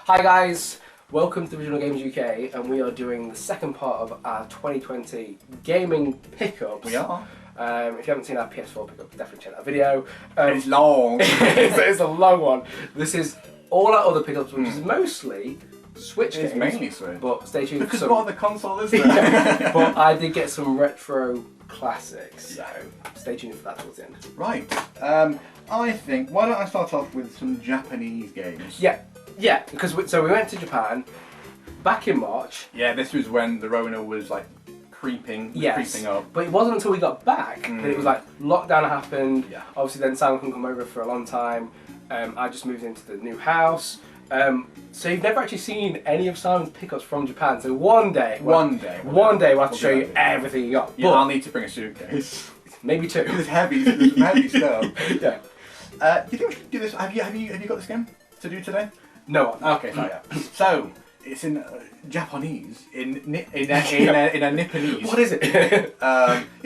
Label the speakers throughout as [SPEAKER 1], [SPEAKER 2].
[SPEAKER 1] Hi guys, welcome to Original Games UK, and we are doing the second part of our 2020 gaming pickups.
[SPEAKER 2] We are.
[SPEAKER 1] If you haven't seen our PS4 pickup, definitely check that video.
[SPEAKER 2] It's long.
[SPEAKER 1] It's a long one. This is all our other pickups, which is mostly Switch games.
[SPEAKER 2] It's mainly Switch.
[SPEAKER 1] But stay tuned
[SPEAKER 2] Because
[SPEAKER 1] for some...
[SPEAKER 2] what other console is there?
[SPEAKER 1] But I did get some retro classics, so stay tuned for that towards the end.
[SPEAKER 2] Right. I think, why don't I start off with some Japanese games?
[SPEAKER 1] Yeah, because we went to Japan back in March.
[SPEAKER 2] Yeah, this was when the Rona was like creeping up.
[SPEAKER 1] But it wasn't until we got back that it was like lockdown happened.
[SPEAKER 2] Yeah.
[SPEAKER 1] Obviously then Simon couldn't come over for a long time. I just moved into the new house. So you've never actually seen any of Simon's pickups from Japan. So one day we'll have to show you everything you got.
[SPEAKER 2] Yeah,
[SPEAKER 1] But
[SPEAKER 2] I'll need to bring a suitcase.
[SPEAKER 1] maybe two.
[SPEAKER 2] It's heavy. It's heavy stuff.
[SPEAKER 1] Yeah.
[SPEAKER 2] Do you think we should do this? Have you got this game to do today?
[SPEAKER 1] No.
[SPEAKER 2] Okay, sorry. Yeah. So it's in Japanese, in a Nipponese.
[SPEAKER 1] What is it?
[SPEAKER 2] Yeah,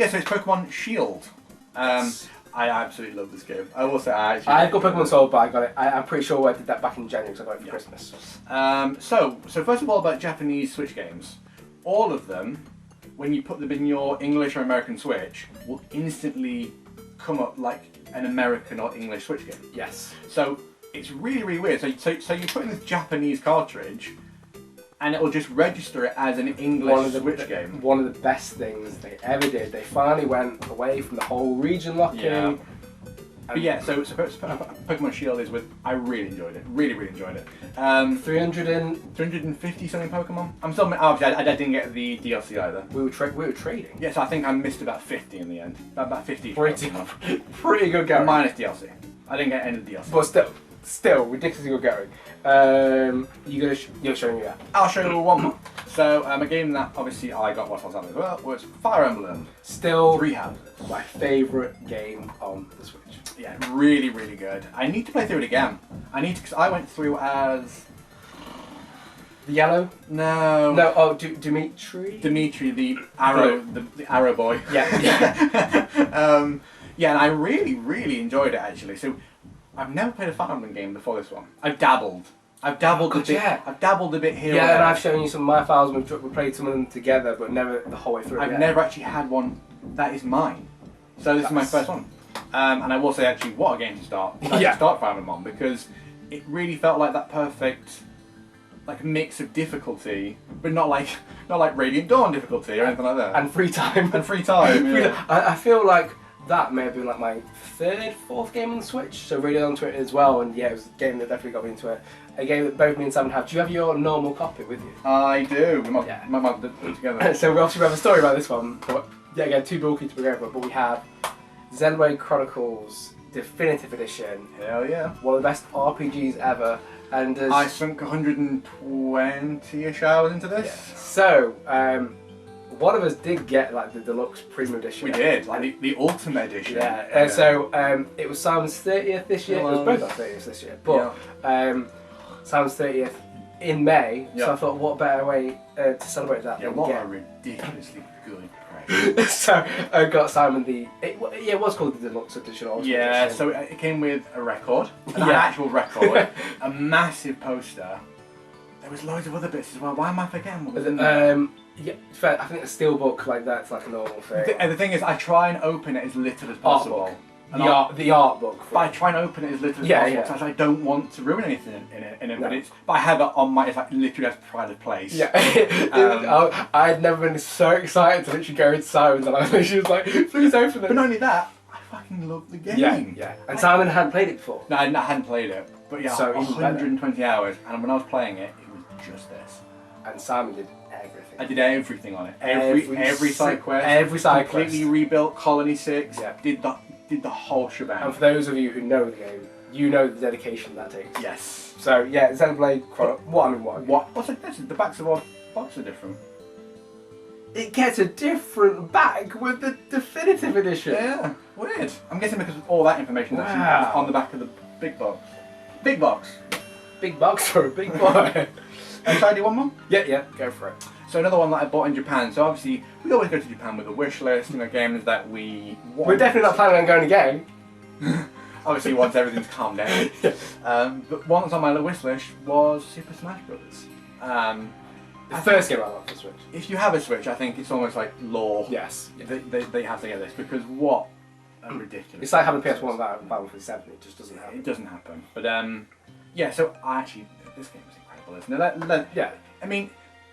[SPEAKER 2] so it's Pokemon Shield. I absolutely love this game. I will say I've
[SPEAKER 1] got Pokemon Soul, but I got it. I'm pretty sure I did that back in January because I got it for Christmas.
[SPEAKER 2] So first of all, about Japanese Switch games, all of them, when you put them in your English or American Switch, will instantly come up like an American or English Switch game.
[SPEAKER 1] Yes.
[SPEAKER 2] So it's really, really weird. So you put in this Japanese cartridge, and it will just register it as an English Switch game.
[SPEAKER 1] One of the best things they ever did. They finally went away from the whole region locking.
[SPEAKER 2] Yeah. But yeah, so Pokemon Shield is with. I really enjoyed it. Really, really enjoyed it. 350 something Pokemon. I'm still obviously I didn't get the DLC either.
[SPEAKER 1] We were trading.
[SPEAKER 2] Yes, I think I missed about 50 in the end. About 50.
[SPEAKER 1] Pretty good going.
[SPEAKER 2] Minus DLC. I didn't get any of the DLC.
[SPEAKER 1] But still ridiculously good going. You're showing me that.
[SPEAKER 2] I'll show you one more. So a game that obviously I got whilst I was on as well was Fire Emblem.
[SPEAKER 1] Still
[SPEAKER 2] Three Houses.
[SPEAKER 1] My favourite game on the Switch.
[SPEAKER 2] Yeah, really, really good. I need to play through it again. Because I went through as...
[SPEAKER 1] The yellow?
[SPEAKER 2] No.
[SPEAKER 1] No, oh, Dimitri?
[SPEAKER 2] Dimitri, the arrow, the arrow boy.
[SPEAKER 1] Yeah.
[SPEAKER 2] Yeah, and I really, really enjoyed it actually. So, I've never played a Fire Emblem game before this one. I've dabbled a bit.
[SPEAKER 1] Yeah.
[SPEAKER 2] I've dabbled a bit here.
[SPEAKER 1] Yeah, and I've shown you some of my files. We played some of them together, but never the whole way through.
[SPEAKER 2] I've never actually had one that is mine. So this is my first one. And I will say actually, what a game to start. Start Fire Emblem on, because it really felt like that perfect mix of difficulty, but not like Radiant Dawn difficulty or anything like that.
[SPEAKER 1] And free time.
[SPEAKER 2] Yeah.
[SPEAKER 1] I feel like that may have been like my third, fourth game on the Switch. So really onto it as well, and yeah, it was a game that definitely got me into it. A game that both me and Simon have. Do you have your normal copy with you?
[SPEAKER 2] I do. We might put it together.
[SPEAKER 1] So we obviously have a story about this one, but yeah, again, too bulky to be over. But we have Xenoblade Chronicles Definitive Edition.
[SPEAKER 2] Hell yeah!
[SPEAKER 1] One of the best RPGs ever. And
[SPEAKER 2] I sunk 120-ish hours into this.
[SPEAKER 1] Yeah. So, one of us did get like the deluxe premium edition.
[SPEAKER 2] We did, the ultimate edition.
[SPEAKER 1] Yeah. So it was Simon's 30th this year. It was both our 30th this year, but Simon's 30th in May.
[SPEAKER 2] Yeah.
[SPEAKER 1] So I thought, what better way to celebrate that?
[SPEAKER 2] Yeah.
[SPEAKER 1] Than
[SPEAKER 2] What
[SPEAKER 1] get...
[SPEAKER 2] a ridiculously good present.
[SPEAKER 1] So I got Simon it was called the deluxe edition.
[SPEAKER 2] Yeah. So it came with a record, an actual record, a massive poster. There was loads of other bits as well. Why am I forgetting what was in there?
[SPEAKER 1] Yeah, fair. I think a steelbook like that's like a normal thing.
[SPEAKER 2] The thing is, I try and open it as little as possible.
[SPEAKER 1] The art book.
[SPEAKER 2] But I try and open it as little as possible because I don't want to ruin anything in it.
[SPEAKER 1] No.
[SPEAKER 2] But I have it on my, it's like literally as pride of place.
[SPEAKER 1] Yeah. I had never been so excited to literally go into Simon's, and she was like, please open it.
[SPEAKER 2] But not only that, I fucking love the game.
[SPEAKER 1] Yeah. And Simon hadn't played it before.
[SPEAKER 2] No, I hadn't played it. But yeah,
[SPEAKER 1] so
[SPEAKER 2] 120 hours, and when I was playing it, it was just this.
[SPEAKER 1] And Simon did everything.
[SPEAKER 2] I did everything on it. Every side quest.
[SPEAKER 1] Every side quest.
[SPEAKER 2] Completely rebuilt Colony 6.
[SPEAKER 1] Yeah.
[SPEAKER 2] Did the whole shebang.
[SPEAKER 1] And for those of you who know the game, you know the dedication that takes.
[SPEAKER 2] Yes.
[SPEAKER 1] So yeah, Xenoblade Chronicles.
[SPEAKER 2] What's the difference? The backs of our box are different.
[SPEAKER 1] It gets a different back with the definitive edition.
[SPEAKER 2] Yeah. Weird. I'm guessing because of all that information that's on the back of the big box. Big box.
[SPEAKER 1] Big box for a big boy.
[SPEAKER 2] Shall I do one more?
[SPEAKER 1] Yeah, go for it.
[SPEAKER 2] So another one that I bought in Japan. So obviously we always go to Japan with a wish list, games that we want.
[SPEAKER 1] We're definitely not planning on going again.
[SPEAKER 2] obviously wants everything to calm down. But one that's on my wish list was Super Smash Brothers.
[SPEAKER 1] The first game I love for Switch.
[SPEAKER 2] If you have a Switch, I think it's almost like law.
[SPEAKER 1] Yes.
[SPEAKER 2] They have to get this because what a ridiculous.
[SPEAKER 1] It's like having a PS1 Battle for the 7. It just doesn't happen.
[SPEAKER 2] It doesn't happen. But yeah. So this game is incredible, isn't it?
[SPEAKER 1] Yeah.
[SPEAKER 2] I mean,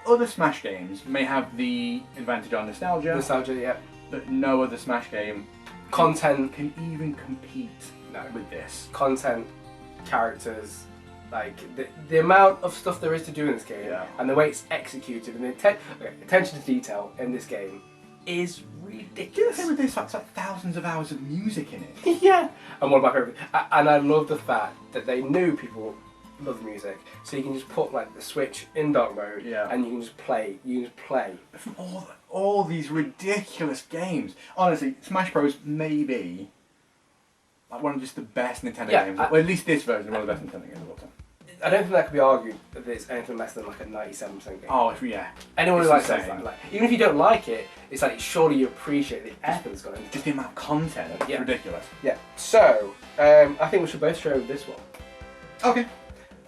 [SPEAKER 2] other Smash games may have the advantage on nostalgia.
[SPEAKER 1] Nostalgia, yeah.
[SPEAKER 2] But no other Smash game
[SPEAKER 1] content
[SPEAKER 2] can even compete with this.
[SPEAKER 1] Content, characters, like the amount of stuff there is to do in this game, and the way it's executed, and the attention to detail in this game is ridiculous.
[SPEAKER 2] Same with this, like thousands of hours of music in it.
[SPEAKER 1] Yeah. And one of my favorite, and I love the fact that they knew people love the music, so you can just put like the Switch in dark mode, and you can just play. You can just play
[SPEAKER 2] from all these ridiculous games. Honestly, Smash Bros. May be like one of just the best Nintendo games. Well, at least this version is one of the best Nintendo games of all time.
[SPEAKER 1] I don't think that could be argued that it's anything less than like a 97% game.
[SPEAKER 2] Oh yeah.
[SPEAKER 1] Anyone who likes that, like, even if you don't like it, it's like surely you appreciate the effort that's gone into it.
[SPEAKER 2] Just the amount of content. It's ridiculous.
[SPEAKER 1] Yeah. So I think we should both show this one.
[SPEAKER 2] Okay.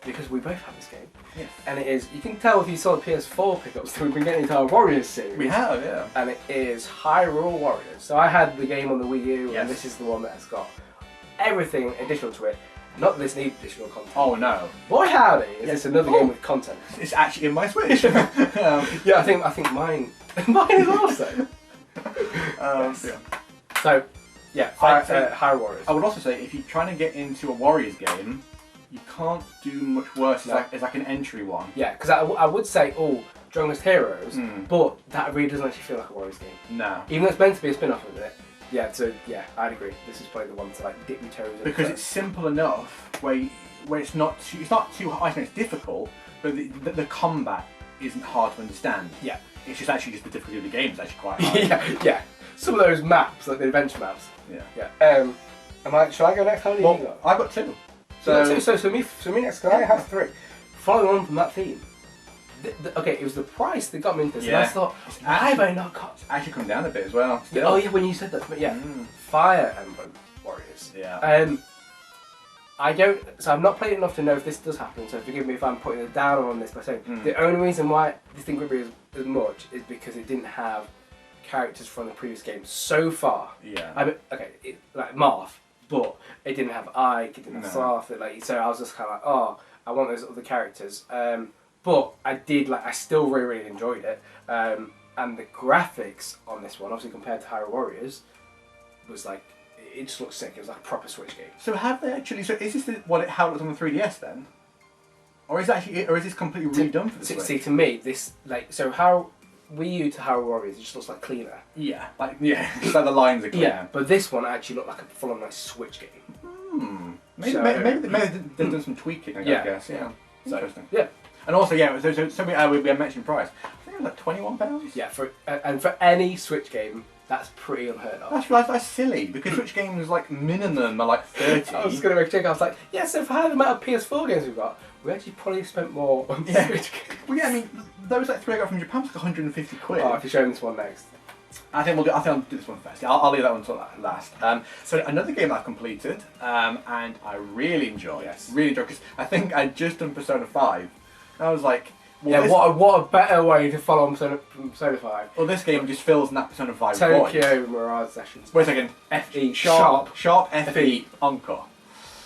[SPEAKER 1] Because we both have this game.
[SPEAKER 2] Yes.
[SPEAKER 1] And it is, you can tell if you saw the PS4 pickups that we've been getting into our Warriors series.
[SPEAKER 2] We have, yeah.
[SPEAKER 1] And it is Hyrule Warriors. So I had the game on the Wii U, and this is the one that's got everything additional to it. Not that this needs additional content.
[SPEAKER 2] Oh no.
[SPEAKER 1] Boy howdy, is this another game with content.
[SPEAKER 2] It's actually in my Switch.
[SPEAKER 1] Yeah, I think mine is also.
[SPEAKER 2] Yeah.
[SPEAKER 1] So, yeah, Hyrule Warriors.
[SPEAKER 2] I would also say, if you're trying to get into a Warriors game, you can't do much worse. It's like an entry one.
[SPEAKER 1] Yeah, because I would say, Dragon Quest Heroes, but that really doesn't actually feel like a Warriors game.
[SPEAKER 2] No.
[SPEAKER 1] Even though it's meant to be a spin-off of it. Yeah, so yeah, I'd agree. This is probably the one to like dip your toes in.
[SPEAKER 2] Because it's simple enough where it's not too high, it's difficult, but the combat isn't hard to understand.
[SPEAKER 1] Yeah.
[SPEAKER 2] It's just the difficulty of the game is actually quite hard.
[SPEAKER 1] yeah. Some of those maps, like the adventure maps.
[SPEAKER 2] Yeah.
[SPEAKER 1] Yeah. Shall I go next? How many you got?
[SPEAKER 2] I've got 2.
[SPEAKER 1] So me next, because I have 3. Following on from that theme. Okay, it was the price that got me into this, and I thought, why have I not got?
[SPEAKER 2] It's actually come down a bit as well. Still.
[SPEAKER 1] Oh yeah, when you said that, but yeah, Fire Emblem Warriors.
[SPEAKER 2] Yeah.
[SPEAKER 1] So I've not played enough to know if this does happen. So forgive me if I'm putting it down on this by saying the only reason why this didn't grip me as much is because it didn't have characters from the previous game so far.
[SPEAKER 2] Yeah.
[SPEAKER 1] Like Marth, but it didn't have Ike, it didn't have Sloth. So I was just kind of like, I want those other characters. But I still really, really enjoyed it. And the graphics on this one, obviously compared to Hyrule Warriors, was like, it just looked sick. It was like a proper Switch game.
[SPEAKER 2] So have they actually, so is this how it looks on the 3DS then? Or is this completely redone for the Switch?
[SPEAKER 1] See, to me, this, so how Wii U to Hyrule Warriors, it just looks like cleaner.
[SPEAKER 2] Yeah, just like the lines are clear.
[SPEAKER 1] Yeah, but this one actually looked like a full-on Switch game.
[SPEAKER 2] Maybe they've done some tweaking, I guess. Yeah. Interesting.
[SPEAKER 1] Yeah.
[SPEAKER 2] And also, we mentioned price. I think it was like £21.
[SPEAKER 1] Yeah, for any Switch game, that's pretty unheard of.
[SPEAKER 2] That's silly, because Switch games minimum are like 30.
[SPEAKER 1] I was going to make a check. I was like, so for the amount of PS4 games we've got, we actually probably spent more on Switch games.
[SPEAKER 2] Well, yeah, I mean, those 3 I got from Japan was like 150 quid.
[SPEAKER 1] Oh, if you're showing this one next.
[SPEAKER 2] I think I'll do this one first. Yeah, I'll leave that one until last. So another game I've completed, and I really enjoy. Because I think I'd just done Persona 5. And I was like,
[SPEAKER 1] what a better way to follow on Persona 5.
[SPEAKER 2] Well, this game just fills in that Persona 5
[SPEAKER 1] Tokyo Mirage Sessions.
[SPEAKER 2] Wait a second.
[SPEAKER 1] F-E.
[SPEAKER 2] Sharp F-E. Encore.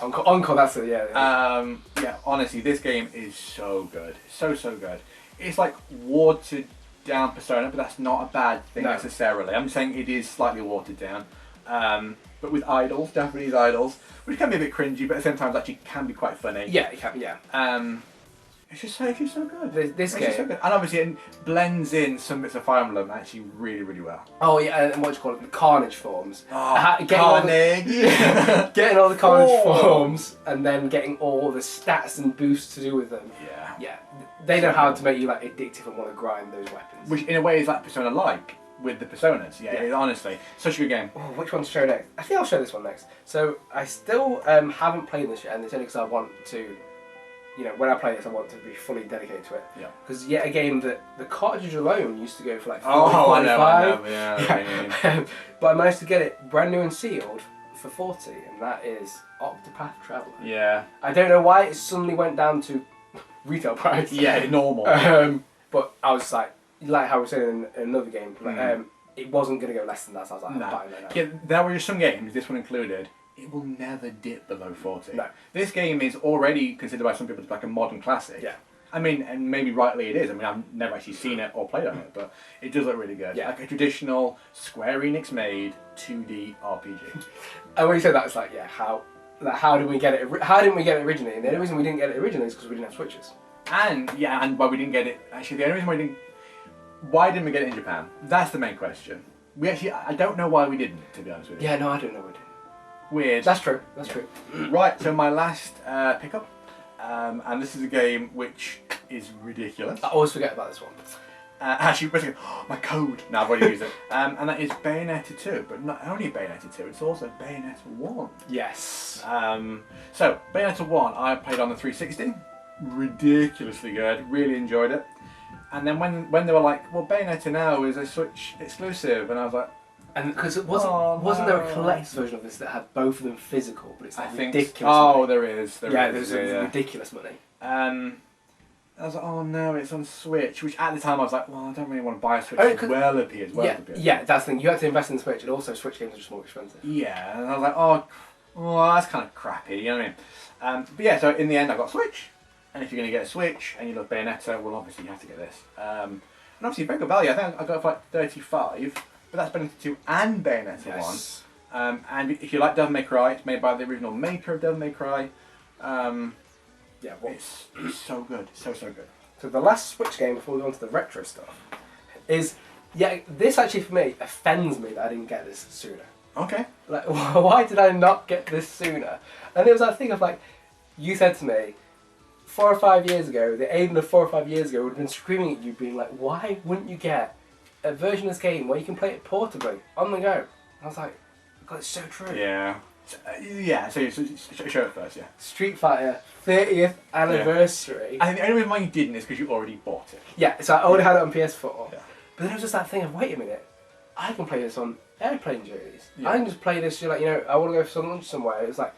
[SPEAKER 1] Encore, that's it, yeah.
[SPEAKER 2] Yeah, honestly, this game is so good. So good. It's like watered down Persona, but that's not a bad thing necessarily. I'm saying it is slightly watered down. But with idols, Japanese idols, which can be a bit cringy, but at the same time actually can be quite funny.
[SPEAKER 1] Yeah, it can, yeah.
[SPEAKER 2] It's just so good.
[SPEAKER 1] This game.
[SPEAKER 2] So good. And obviously it blends in some bits of Fire Emblem actually really, really well.
[SPEAKER 1] Oh yeah, and what do you call it? The Carnage forms.
[SPEAKER 2] Carnage!
[SPEAKER 1] Getting all the Carnage forms and then getting all the stats and boosts to do with them.
[SPEAKER 2] Yeah.
[SPEAKER 1] Yeah. They know how to make you addictive and want to grind those weapons.
[SPEAKER 2] Which in a way is like Persona-like with the Personas. Yeah. Honestly. Such a good game.
[SPEAKER 1] Oh, which one to show next? I think I'll show this one next. So I still haven't played this yet, and it's only because I want to, when I play this, I want to be fully dedicated to it.
[SPEAKER 2] Yeah.
[SPEAKER 1] Because yet again, the cartridge alone used to go for like
[SPEAKER 2] $45.
[SPEAKER 1] I know. Yeah. But I managed to get it brand new and sealed for 40, and that is Octopath Traveler.
[SPEAKER 2] Yeah.
[SPEAKER 1] I don't know why it suddenly went down to retail price.
[SPEAKER 2] Yeah, normal.
[SPEAKER 1] But I was like how we were saying in another game, it wasn't going to go less than that, so I was like, I'm buying that now.
[SPEAKER 2] Yeah, there were just some games, this one included, it will never dip below 40.
[SPEAKER 1] No.
[SPEAKER 2] This game is already considered by some people as like a modern classic.
[SPEAKER 1] Yeah.
[SPEAKER 2] I mean, and maybe rightly it is. I mean, I've never actually seen it or played on it, but it does look really good.
[SPEAKER 1] Yeah.
[SPEAKER 2] Like a traditional Square Enix made 2D RPG.
[SPEAKER 1] And when you say that, it's like, yeah, how did we get it? How didn't we get it originally? And the only reason we didn't get it originally is because we didn't have Switches.
[SPEAKER 2] And why we didn't get it. Actually, the only reason why didn't we get it in Japan? That's the main question. I don't know why we didn't, to be honest with you.
[SPEAKER 1] Yeah, no, I don't know we didn't.
[SPEAKER 2] Weird.
[SPEAKER 1] That's true. That's true.
[SPEAKER 2] Right. So my last pickup, and this is a game which is ridiculous.
[SPEAKER 1] I always forget about this one.
[SPEAKER 2] Actually, my code. No, I've already used it. And that is Bayonetta 2, but not only Bayonetta 2, it's also Bayonetta 1.
[SPEAKER 1] Yes.
[SPEAKER 2] So, Bayonetta 1, I played on the 360. Ridiculously good. Really enjoyed it. And then when they were like, well, Bayonetta now is a Switch exclusive, and I was like,
[SPEAKER 1] and because it wasn't there a collector's version of this that had both of them physical, but it's like ridiculous.
[SPEAKER 2] Oh, there is.
[SPEAKER 1] There's ridiculous money.
[SPEAKER 2] I was like, oh no, it's on Switch, which at the time I was like, well, I don't really want to buy a Switch as well as PS.
[SPEAKER 1] Yeah, that's the thing. You had to invest in the Switch, and also Switch games are just more expensive.
[SPEAKER 2] Yeah, and I was like, oh, that's kind of crappy, you know what I mean? But yeah, so in the end I got Switch, and if you're going to get a Switch and you love Bayonetta, well, obviously you have to get this. And obviously very good value. I think I got it for like 35, but that's Bayonetta 2 and Bayonetta 1. And if you like Devil May Cry, it's made by the original maker of Devil May Cry. It's so good, so good.
[SPEAKER 1] So the last Switch game before we go on to the retro stuff is, this actually for me offends me that I didn't get this sooner.
[SPEAKER 2] Okay.
[SPEAKER 1] Like, why did I not get this sooner? And it was that thing of like, you said to me, 4 or 5 years ago, the Aiden of 4 or 5 years ago would have been screaming at you, being like, why wouldn't you get a version of this game where you can play it portably, on the go? And I was like, God, it's so true.
[SPEAKER 2] Yeah. So you show it first, yeah.
[SPEAKER 1] Street Fighter 30th anniversary.
[SPEAKER 2] I think the only reason why you didn't is because you already bought it.
[SPEAKER 1] Yeah, so I already had it on PS4.
[SPEAKER 2] Yeah.
[SPEAKER 1] But then it was just that thing of, wait a minute, I can play this on airplane journeys.
[SPEAKER 2] Yeah.
[SPEAKER 1] I can just play this, like, I want to go for some lunch somewhere. It's like,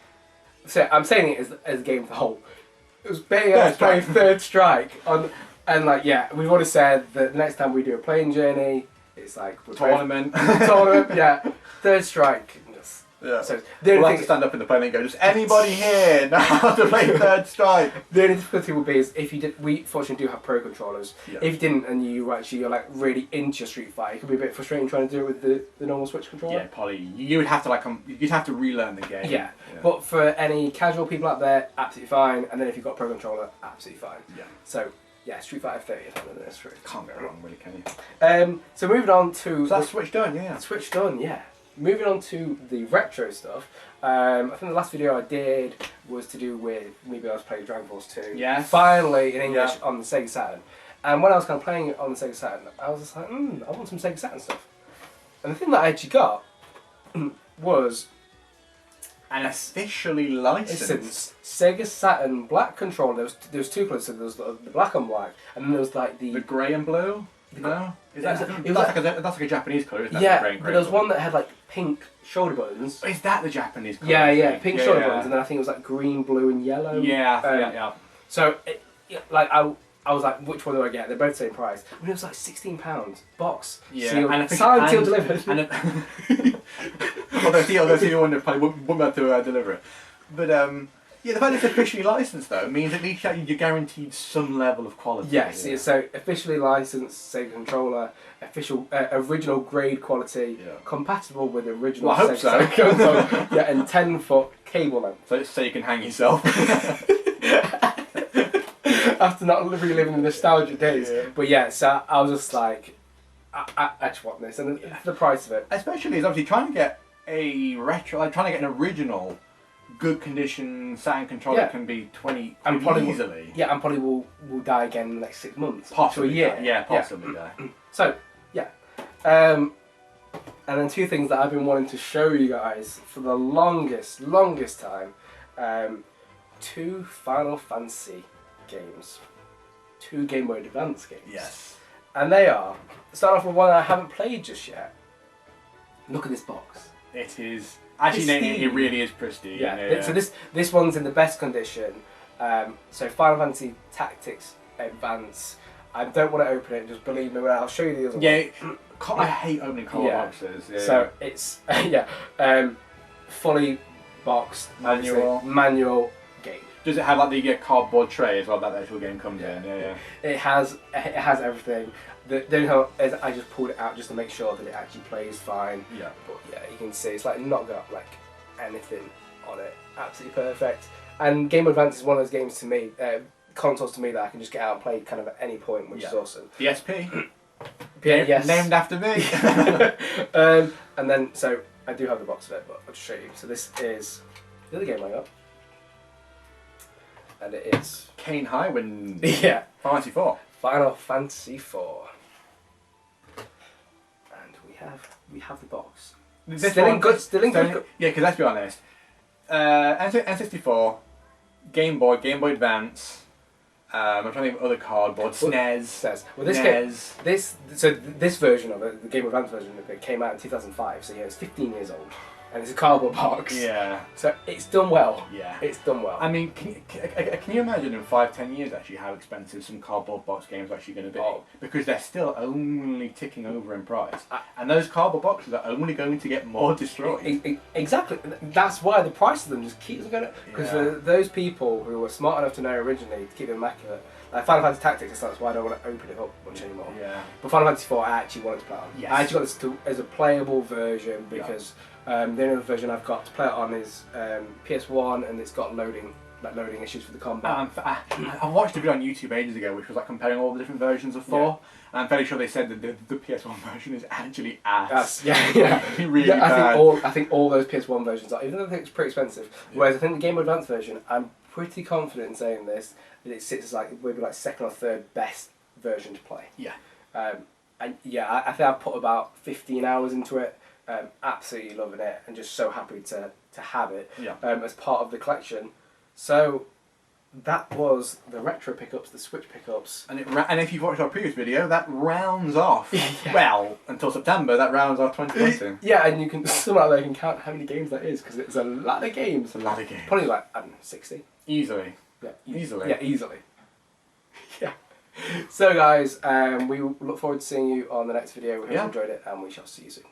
[SPEAKER 1] so I'm saying it as a game as a whole. It was Bayonetta playing Third Strike on, and like, we've already said that the next time we do a plane journey, it's like
[SPEAKER 2] tournament,
[SPEAKER 1] Third Strike.
[SPEAKER 2] Yeah.
[SPEAKER 1] So
[SPEAKER 2] we'll have to stand up in the plane and go, does anybody here know how to play Third Strike?
[SPEAKER 1] The only difficulty would be is if you did. We fortunately do have pro controllers.
[SPEAKER 2] Yeah.
[SPEAKER 1] If you didn't, and you're like really into Street Fighter, it could be a bit frustrating trying to do it with the normal Switch controller.
[SPEAKER 2] Yeah, probably. You would have to you'd have to relearn the game.
[SPEAKER 1] Yeah. But for any casual people out there, absolutely fine. And then if you've got a pro controller, absolutely fine.
[SPEAKER 2] Yeah.
[SPEAKER 1] So Street Fighter 30th anniversary.
[SPEAKER 2] Can't go wrong, really, can you?
[SPEAKER 1] So moving on to
[SPEAKER 2] that's Switch done, yeah.
[SPEAKER 1] Switch done, yeah. Moving on to the retro stuff, I think the last video I did was to do with me being able to play Dragon Force 2.
[SPEAKER 2] Yes.
[SPEAKER 1] Finally in English on the Sega Saturn. And when I was kind of playing it on the Sega Saturn, I was just like, I want some Sega Saturn stuff. And the thing that I actually got was
[SPEAKER 2] an officially licensed
[SPEAKER 1] Sega Saturn black controller. There was two colours, so there was the black and black, and then there was like the
[SPEAKER 2] grey and blue. No, that's like a Japanese colour, isn't it?
[SPEAKER 1] Yeah, but there was one that had like pink shoulder buttons.
[SPEAKER 2] Is that the Japanese colour?
[SPEAKER 1] Yeah, pink shoulder buttons, and then I think it was like green, blue, and yellow.
[SPEAKER 2] Yeah.
[SPEAKER 1] So, I was like, which one do I get? They're both the same price. I mean, it was like £16 box.
[SPEAKER 2] Yeah,
[SPEAKER 1] sealed, signed, sealed, delivered.
[SPEAKER 2] Although the one that probably wouldn't be able to deliver it. But the fact that it's officially licensed though means at least you're guaranteed some level of quality.
[SPEAKER 1] Yes, so officially licensed Sega controller, official original grade quality, compatible with the original Sega console, and 10-foot cable length.
[SPEAKER 2] So you can hang yourself.
[SPEAKER 1] After not reliving the nostalgia days. Yeah. But so I was just like, I just want this, and the price of it.
[SPEAKER 2] Especially is obviously trying to get a retro, like trying to get an original, good condition Saturn controller can be 20 easily.
[SPEAKER 1] And probably will die again in the next 6 months.
[SPEAKER 2] Possibly
[SPEAKER 1] to a year.
[SPEAKER 2] Yeah, possibly die.
[SPEAKER 1] So, and then two things that I've been wanting to show you guys for the longest time. 2 Final Fantasy games. 2 Game Boy Advance games.
[SPEAKER 2] Yes.
[SPEAKER 1] And they are, start off with one I haven't played just yet. Look at this box.
[SPEAKER 2] It is actually it really is pristine.
[SPEAKER 1] Yeah. So this one's in the best condition. So Final Fantasy Tactics Advance. I don't want to open it. Just believe me when I'll show you the other one.
[SPEAKER 2] Yeah, I hate opening card boxes. Yeah.
[SPEAKER 1] So it's fully boxed manual game.
[SPEAKER 2] Does it have like the cardboard tray as well that the actual game comes in? Yeah.
[SPEAKER 1] It has everything. The only thing is I just pulled it out just to make sure that it actually plays fine.
[SPEAKER 2] Yeah.
[SPEAKER 1] But yeah, you can see it's like not got like anything on it. Absolutely perfect. And Game Boy Advance is one of those games to me, consoles to me that I can just get out and play kind of at any point, which is awesome.
[SPEAKER 2] The SP.
[SPEAKER 1] Yes.
[SPEAKER 2] Named after me.
[SPEAKER 1] And then so I do have the box of it, but I'll just show you. So this is the other game I got. And it is
[SPEAKER 2] Kane Highwind.
[SPEAKER 1] Yeah.
[SPEAKER 2] Final Fantasy IV.
[SPEAKER 1] Final Fantasy IV. And we have the box. Still in good.
[SPEAKER 2] Yeah, because let's be honest. N64, Game Boy Advance. I'm trying to think of other cardboard. SNES.
[SPEAKER 1] Well, this version of it, the Game Boy Advance version of it, came out in 2005. So yeah, it's 15 years old. And it's a cardboard box.
[SPEAKER 2] Yeah.
[SPEAKER 1] So it's done well.
[SPEAKER 2] Yeah.
[SPEAKER 1] It's done well.
[SPEAKER 2] I mean, can you imagine in 5-10 years actually how expensive some cardboard box games are actually going to be?
[SPEAKER 1] Oh.
[SPEAKER 2] Because they're still only ticking over in price. And those cardboard boxes are only going to get more destroyed.
[SPEAKER 1] Exactly. That's why the price of them just keeps going up. Because for those people who were smart enough to know originally to keep them immaculate, like Final Fantasy Tactics, that's why I don't want to open it up much anymore.
[SPEAKER 2] Yeah.
[SPEAKER 1] But Final Fantasy IV, I actually wanted to play it on.
[SPEAKER 2] Yes.
[SPEAKER 1] I actually got this as a playable version because the only other version I've got to play it on is PS1, and it's got loading issues for the combat.
[SPEAKER 2] I watched a video on YouTube ages ago which was like comparing all the different versions of 4, and I'm fairly sure they said that the PS1 version is actually ass. Really bad.
[SPEAKER 1] I think all those PS1 versions are, even though I think it's pretty expensive. Whereas I think the Game Boy Advance version, I'm pretty confident in saying this, that it sits as like maybe like second or third best version to play.
[SPEAKER 2] Yeah.
[SPEAKER 1] And yeah, I think I've put about 15 hours into it. Absolutely loving it, and just so happy to have it as part of the collection. So that was the retro pickups, the Switch pickups,
[SPEAKER 2] and if you've watched our previous video, that rounds off. Well, until September, that rounds off 2020.
[SPEAKER 1] Yeah, and you can somehow they can count how many games that is, because it's a lot of games.
[SPEAKER 2] A lot of games.
[SPEAKER 1] Probably like 60.
[SPEAKER 2] Easily.
[SPEAKER 1] Yeah,
[SPEAKER 2] easily.
[SPEAKER 1] Yeah, easily. Yeah. So guys, we look forward to seeing you on the next video. We hope you enjoyed it, and we shall see you soon.